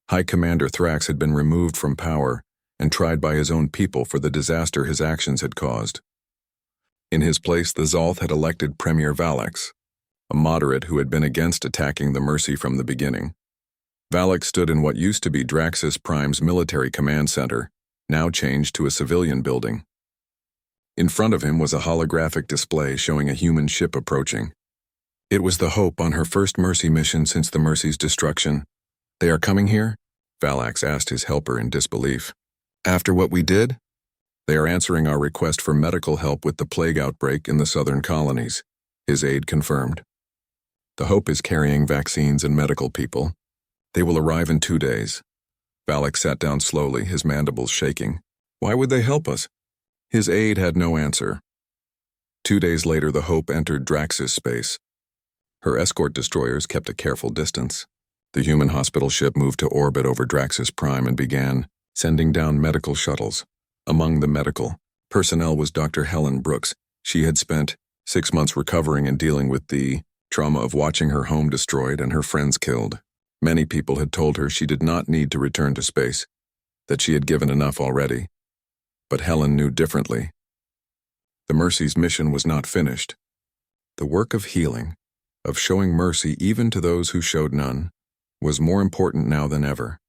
High Commander Thrax had been removed from power and tried by his own people for the disaster his actions had caused. In his place, the Zolth had elected Premier Valax, a moderate who had been against attacking the Mercy from the beginning. Valax stood in what used to be Draxus Prime's military command center, now changed to a civilian building. In front of him was a holographic display showing a human ship approaching. It was the Hope on her first Mercy mission since the Mercy's destruction. "They are coming here?" Valax asked his helper in disbelief. "After what we did?" "They are answering our request for medical help with the plague outbreak in the southern colonies," his aide confirmed. "The Hope is carrying vaccines and medical people. They will arrive in 2 days." Valax sat down slowly, his mandibles shaking. "Why would they help us?" His aide had no answer. 2 days later, the Hope entered Draxus space. Her escort destroyers kept a careful distance. The human hospital ship moved to orbit over Draxus Prime and began sending down medical shuttles. Among the medical personnel was Dr. Helen Brooks. She had spent 6 months recovering and dealing with the trauma of watching her home destroyed and her friends killed. Many people had told her she did not need to return to space, that she had given enough already. But Helen knew differently. The Mercy's mission was not finished. The work of healing, of showing mercy even to those who showed none, was more important now than ever.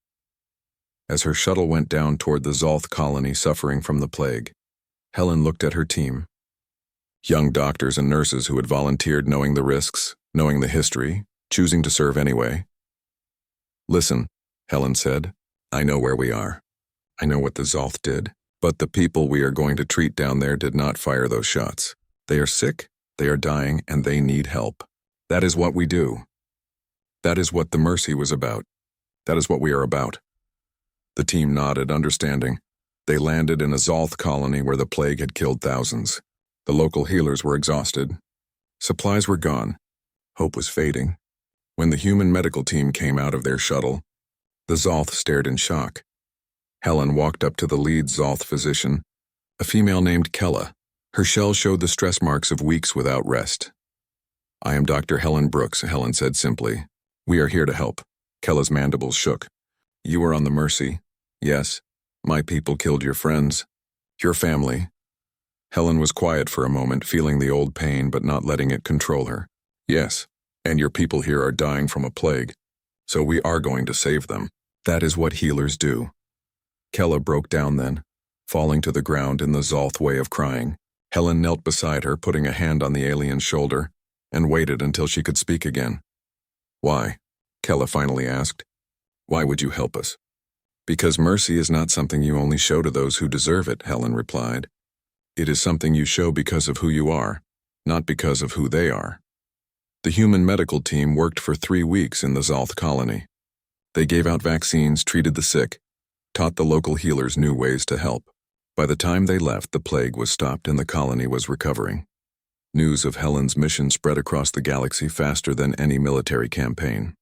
As her shuttle went down toward the Zolth colony suffering from the plague, Helen looked at her team. Young doctors and nurses who had volunteered, knowing the risks, knowing the history, choosing to serve anyway. "Listen," Helen said, "I know where we are. I know what the Zolth did, but the people we are going to treat down there did not fire those shots. They are sick, they are dying, and they need help. That is what we do. That is what the Mercy was about. That is what we are about." The team nodded, understanding. They landed in a Zolth colony where the plague had killed thousands. The local healers were exhausted. Supplies were gone. Hope was fading. When the human medical team came out of their shuttle, the Zolth stared in shock. Helen walked up to the lead Zolth physician, a female named Kella. Her shell showed the stress marks of weeks without rest. "I am Dr. Helen Brooks," Helen said simply. "We are here to help." Kella's mandibles shook. "You were on the Mercy." "Yes. My people killed your friends. Your family." Helen was quiet for a moment, feeling the old pain but not letting it control her. "Yes, and your people here are dying from a plague. So we are going to save them. That is what healers do." Kella broke down then, falling to the ground in the Zolth way of crying. Helen knelt beside her, putting a hand on the alien's shoulder, and waited until she could speak again. "Why?" Kella finally asked. "Why would you help us?" "Because mercy is not something you only show to those who deserve it," Helen replied. "It is something you show because of who you are, not because of who they are." The human medical team worked for 3 weeks in the Zolth colony. They gave out vaccines, treated the sick, taught the local healers new ways to help. By the time they left, the plague was stopped and the colony was recovering. News of Helen's mission spread across the galaxy faster than any military campaign.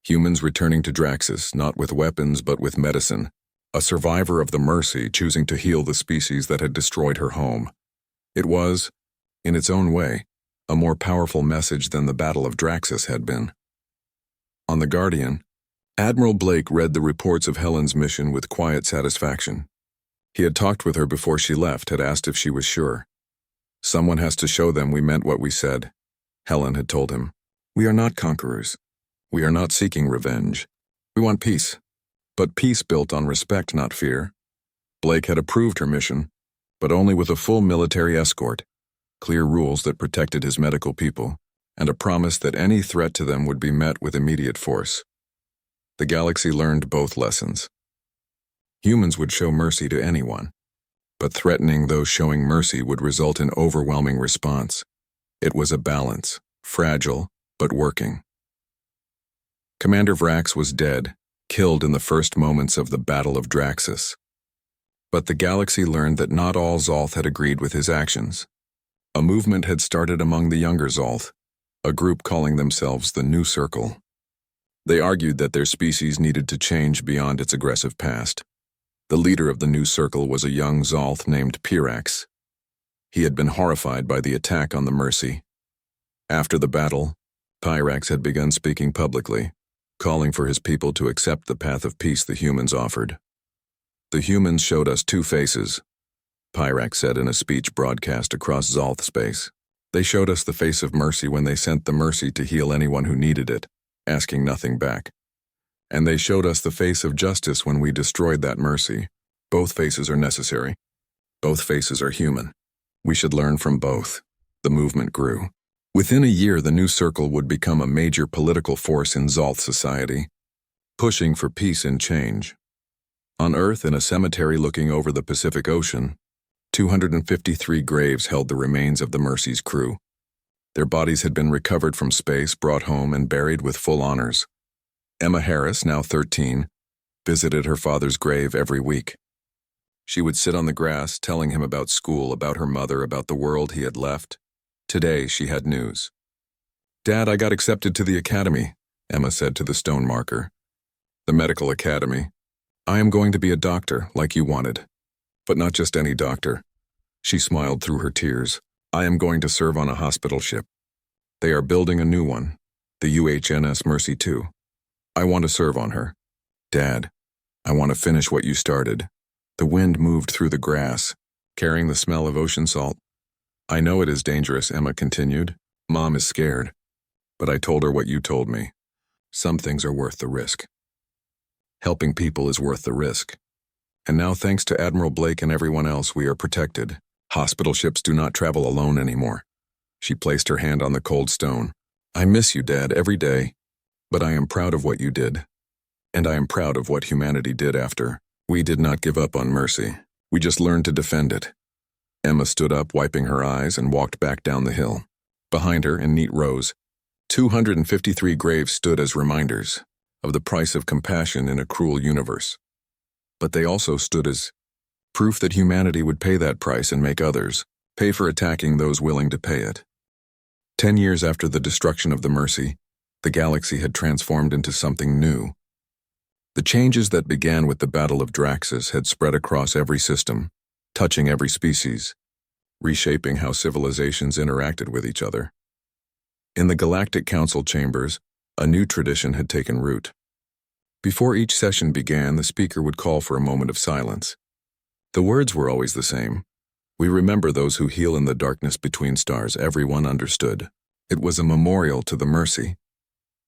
Humans returning to Draxus, not with weapons but with medicine. A survivor of the Mercy choosing to heal the species that had destroyed her home. It was, in its own way, a more powerful message than the Battle of Draxus had been. On the Guardian, Admiral Blake read the reports of Helen's mission with quiet satisfaction. He had talked with her before she left, had asked if she was sure. "Someone has to show them we meant what we said," Helen had told him. "We are not conquerors. We are not seeking revenge. We want peace. But peace built on respect, not fear." Blake had approved her mission, but only with a full military escort, clear rules that protected his medical people, and a promise that any threat to them would be met with immediate force. The galaxy learned both lessons. Humans would show mercy to anyone, but threatening those showing mercy would result in overwhelming response. It was a balance, fragile, but working. Commander Vrax was dead, killed in the first moments of the Battle of Draxus. But the galaxy learned that not all Zolth had agreed with his actions. A movement had started among the younger Zolth, a group calling themselves the New Circle. They argued that their species needed to change beyond its aggressive past. The leader of the New Circle was a young Zolth named Pirax. He had been horrified by the attack on the Mercy. After the battle, Pirax had begun speaking publicly, calling for his people to accept the path of peace the humans offered. "The humans showed us two faces," Pirax said in a speech broadcast across Zolth space. "They showed us the face of mercy when they sent the Mercy to heal anyone who needed it, asking nothing back. And they showed us the face of justice when we destroyed that Mercy. Both faces are necessary. Both faces are human. We should learn from both." The movement grew. Within a year, the New Circle would become a major political force in Zolth society, pushing for peace and change. On Earth, in a cemetery looking over the Pacific Ocean, 253 graves held the remains of the Mercy's crew. Their bodies had been recovered from space, brought home, and buried with full honors. Emma Harris, now 13, visited her father's grave every week. She would sit on the grass, telling him about school, about her mother, about the world he had left. Today, she had news. "Dad, I got accepted to the academy," Emma said to the stone marker. "The medical academy. I am going to be a doctor, like you wanted. But not just any doctor." She smiled through her tears. "I am going to serve on a hospital ship. They are building a new one, the UHNS Mercy 2. I want to serve on her. Dad, I want to finish what you started." The wind moved through the grass, carrying the smell of ocean salt. "I know it is dangerous," Emma continued. "Mom is scared. But I told her what you told me. Some things are worth the risk. Helping people is worth the risk. And now, thanks to Admiral Blake and everyone else, we are protected. Hospital ships do not travel alone anymore." She placed her hand on the cold stone. "I miss you, Dad, every day. But I am proud of what you did. And I am proud of what humanity did after. We did not give up on Mercy. We just learned to defend it." Emma stood up, wiping her eyes, and walked back down the hill. Behind her, in neat rows, 253 graves stood as reminders of the price of compassion in a cruel universe. But they also stood as proof that humanity would pay that price and make others pay for attacking those willing to pay it. 10 years after the destruction of the Mercy, the galaxy had transformed into something new. The changes that began with the Battle of Draxus had spread across every system, touching every species, reshaping how civilizations interacted with each other. In the Galactic Council chambers, a new tradition had taken root. Before each session began, the speaker would call for a moment of silence. The words were always the same. "We remember those who heal in the darkness between stars." Everyone understood. It was a memorial to the Mercy.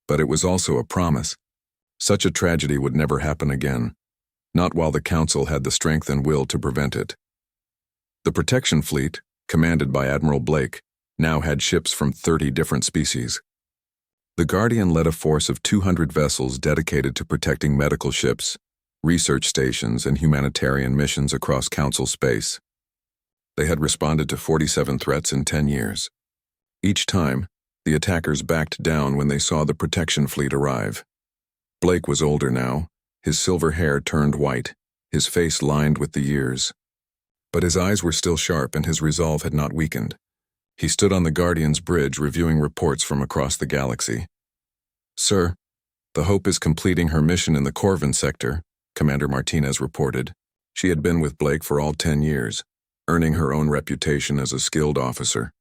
But it was also a promise. Such a tragedy would never happen again, not while the Council had the strength and will to prevent it. The protection fleet, commanded by Admiral Blake, now had ships from 30 different species. The Guardian led a force of 200 vessels dedicated to protecting medical ships, research stations, and humanitarian missions across Council space. They had responded to 47 threats in 10 years. Each time, the attackers backed down when they saw the protection fleet arrive. Blake was older now, his silver hair turned white, his face lined with the years. But his eyes were still sharp and his resolve had not weakened. He stood on the Guardian's bridge reviewing reports from across the galaxy. "Sir, the Hope is completing her mission in the Corvin sector," Commander Martinez reported. She had been with Blake for all 10 years, earning her own reputation as a skilled officer.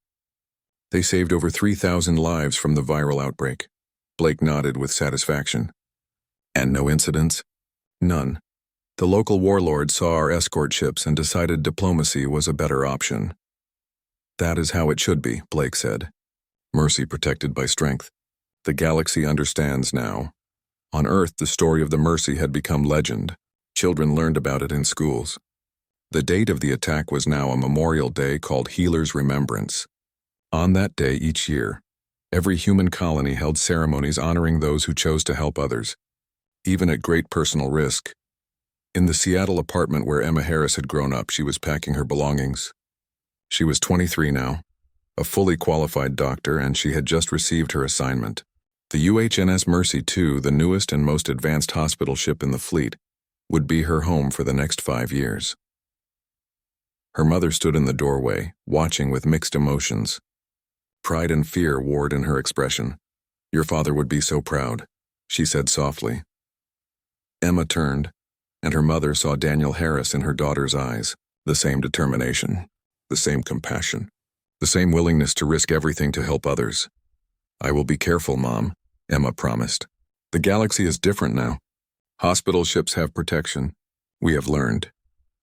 They saved over 3,000 lives from the viral outbreak. Blake nodded with satisfaction. "And no incidents?" "None. The local warlords saw our escort ships and decided diplomacy was a better option." "That is how it should be," Blake said. "Mercy protected by strength. The galaxy understands now. On Earth, the story of the Mercy had become legend. Children learned about it in schools. The date of the attack was now a memorial day called Healer's Remembrance. On that day each year, every human colony held ceremonies honoring those who chose to help others, even at great personal risk. In the Seattle apartment where Emma Harris had grown up, she was packing her belongings. She was 23 now, a fully qualified doctor, and she had just received her assignment. The UHNS Mercy II, the newest and most advanced hospital ship in the fleet, would be her home for the next 5 years. Her mother stood in the doorway, watching with mixed emotions. Pride and fear warred in her expression. "Your father would be so proud," she said softly. Emma turned, and her mother saw Daniel Harris in her daughter's eyes. The same determination, the same compassion, the same willingness to risk everything to help others. "I will be careful, Mom," Emma promised. "The galaxy is different now. Hospital ships have protection. We have learned."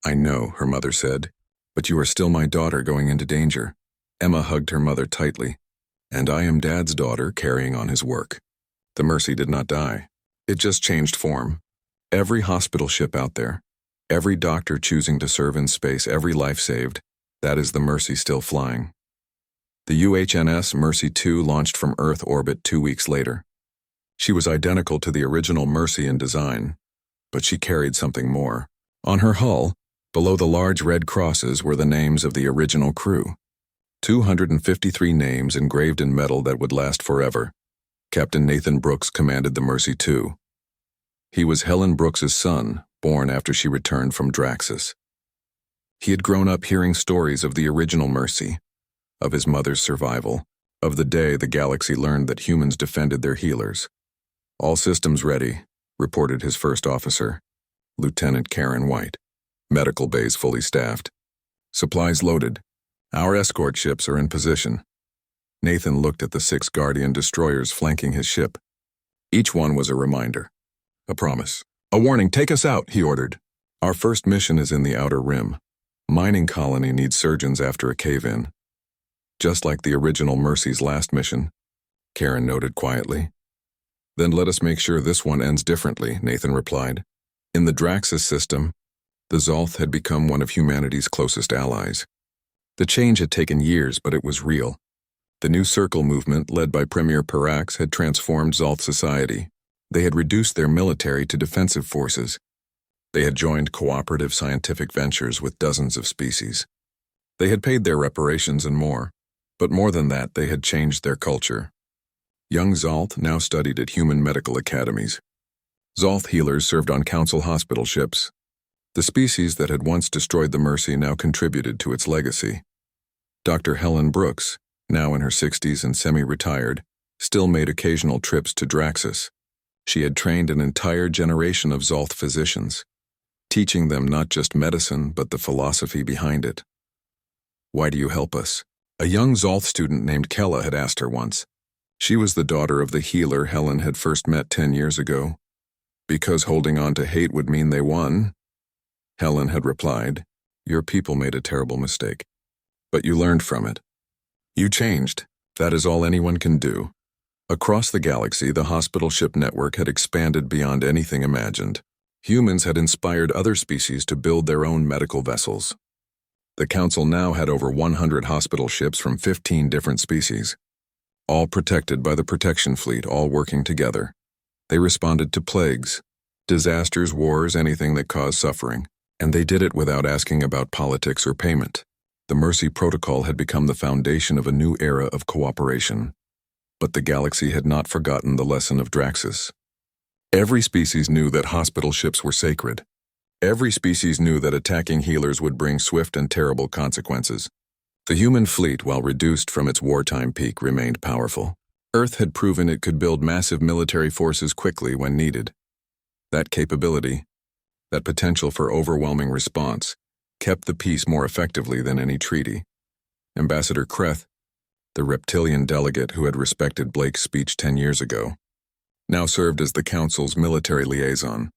"I know," her mother said, "but you are still my daughter going into danger." Emma hugged her mother tightly. "And I am Dad's daughter carrying on his work." The Mercy did not die. It just changed form. Every hospital ship out there, every doctor choosing to serve in space, every life saved, that is the Mercy still flying. The UHNS Mercy II launched from Earth orbit 2 weeks later. She was identical to the original Mercy in design, but she carried something more. On her hull, below the large red crosses, were the names of the original crew. 253 names engraved in metal that would last forever. Captain Nathan Brooks commanded the Mercy II. He was Helen Brooks's son, born after she returned from Draxus. He had grown up hearing stories of the original Mercy, of his mother's survival, of the day the galaxy learned that humans defended their healers. "All systems ready," reported his first officer, Lieutenant Karen White. "Medical bays fully staffed. Supplies loaded. Our escort ships are in position." Nathan looked at the 6 Guardian destroyers flanking his ship. Each one was a reminder, a promise. "A warning, take us out," he ordered. "Our first mission is in the Outer Rim. Mining colony needs surgeons after a cave-in." "Just like the original Mercy's last mission," Karen noted quietly. "Then let us make sure this one ends differently," Nathan replied. In the Draxus system, the Zolth had become one of humanity's closest allies. The change had taken years, but it was real. The New Circle movement, led by Premier Parax, had transformed Zolth society. They had reduced their military to defensive forces. They had joined cooperative scientific ventures with dozens of species. They had paid their reparations and more. But more than that, they had changed their culture. Young Zolth now studied at human medical academies. Zolth healers served on council hospital ships. The species that had once destroyed the Mercy now contributed to its legacy. Dr. Helen Brooks, now in her 60s and semi-retired, still made occasional trips to Draxus. She had trained an entire generation of Zolth physicians, teaching them not just medicine but the philosophy behind it. "Why do you help us?" a young Zolth student named Kella had asked her once. She was the daughter of the healer Helen had first met 10 years ago. "Because holding on to hate would mean they won," Helen had replied. "Your people made a terrible mistake. But you learned from it. You changed. That is all anyone can do." Across the galaxy, the hospital ship network had expanded beyond anything imagined. Humans had inspired other species to build their own medical vessels. The Council now had over 100 hospital ships from 15 different species, all protected by the protection fleet, all working together. They responded to plagues, disasters, wars, anything that caused suffering, and they did it without asking about politics or payment. The Mercy Protocol had become the foundation of a new era of cooperation. But the galaxy had not forgotten the lesson of Draxus. Every species knew that hospital ships were sacred. Every species knew that attacking healers would bring swift and terrible consequences. The human fleet, while reduced from its wartime peak, remained powerful. Earth had proven it could build massive military forces quickly when needed. That capability, that potential for overwhelming response, kept the peace more effectively than any treaty. Ambassador Kreth, the reptilian delegate who had respected Blake's speech 10 years ago, now served as the Council's military liaison.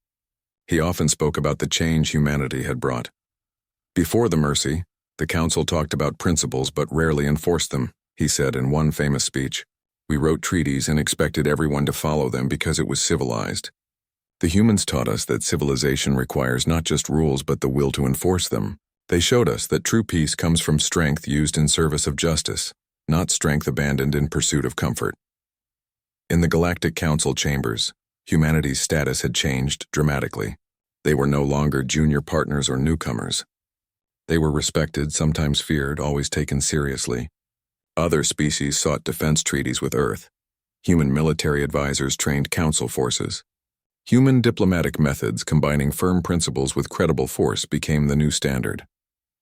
He often spoke about the change humanity had brought. Before the Mercy, the Council talked about principles but rarely enforced them, he said in one famous speech. We wrote treaties and expected everyone to follow them because it was civilized. The humans taught us that civilization requires not just rules but the will to enforce them. They showed us that true peace comes from strength used in service of justice, not strength abandoned in pursuit of comfort. In the Galactic Council chambers, humanity's status had changed dramatically. They were no longer junior partners or newcomers. They were respected, sometimes feared, always taken seriously. Other species sought defense treaties with Earth. Human military advisors trained council forces. Human diplomatic methods combining firm principles with credible force became the new standard.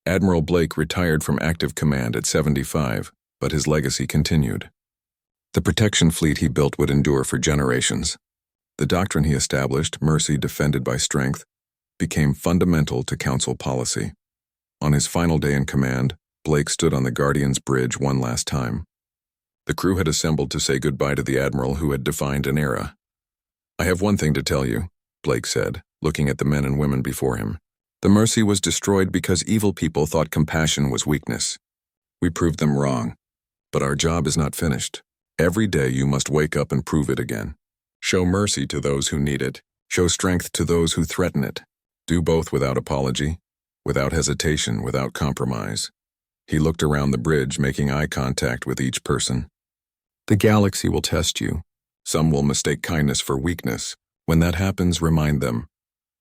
Admiral Blake retired from active command at 75, but his legacy continued. The protection fleet he built would endure for generations. The doctrine he established, mercy defended by strength, became fundamental to Council policy. On his final day in command, Blake stood on the Guardian's bridge one last time. The crew had assembled to say goodbye to the Admiral who had defined an era. I have one thing to tell you, Blake said, looking at the men and women before him. The Mercy was destroyed because evil people thought compassion was weakness. We proved them wrong. But our job is not finished. Every day you must wake up and prove it again. Show mercy to those who need it. Show strength to those who threaten it. Do both without apology, without hesitation, without compromise. He looked around the bridge, making eye contact with each person. The galaxy will test you. Some will mistake kindness for weakness. When that happens, remind them.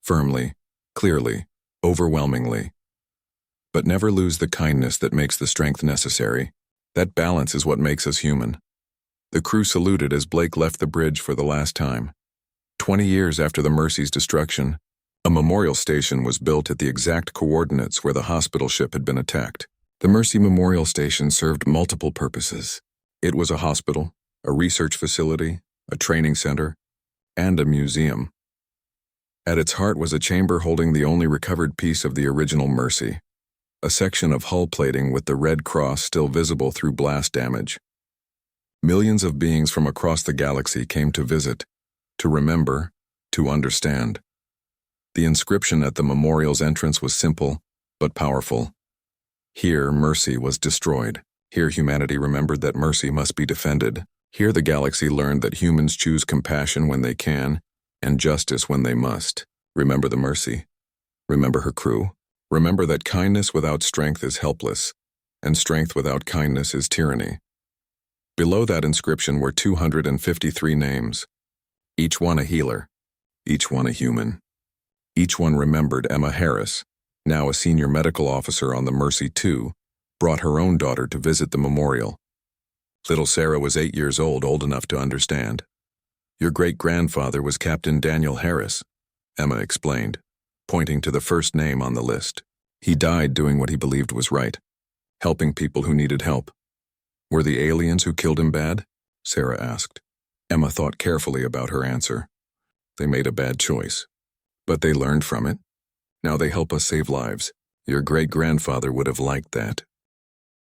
Firmly, clearly, overwhelmingly. But never lose the kindness that makes the strength necessary. That balance is what makes us human. The crew saluted as Blake left the bridge for the last time. 20 years after the Mercy's destruction, a memorial station was built at the exact coordinates where the hospital ship had been attacked. The Mercy Memorial Station served multiple purposes. It was a hospital, a research facility, a training center, and a museum. At its heart was a chamber holding the only recovered piece of the original Mercy, a section of hull plating with the red cross still visible through blast damage. Millions of beings from across the galaxy came to visit, to remember, to understand. The inscription at the memorial's entrance was simple, but powerful. Here, mercy was destroyed. Here, humanity remembered that mercy must be defended. Here, the galaxy learned that humans choose compassion when they can, and justice when they must. Remember the Mercy. Remember her crew. Remember that kindness without strength is helpless, and strength without kindness is tyranny. Below that inscription were 253 names, each one a healer, each one a human. Each one remembered Emma Harris, now a senior medical officer on the Mercy II, brought her own daughter to visit the memorial. Little Sarah was 8 years old enough to understand. Your great-grandfather was Captain Daniel Harris, Emma explained, pointing to the first name on the list. He died doing what he believed was right, helping people who needed help. Were the aliens who killed him bad? Sarah asked. Emma thought carefully about her answer. They made a bad choice, but they learned from it. Now they help us save lives. Your great-grandfather would have liked that.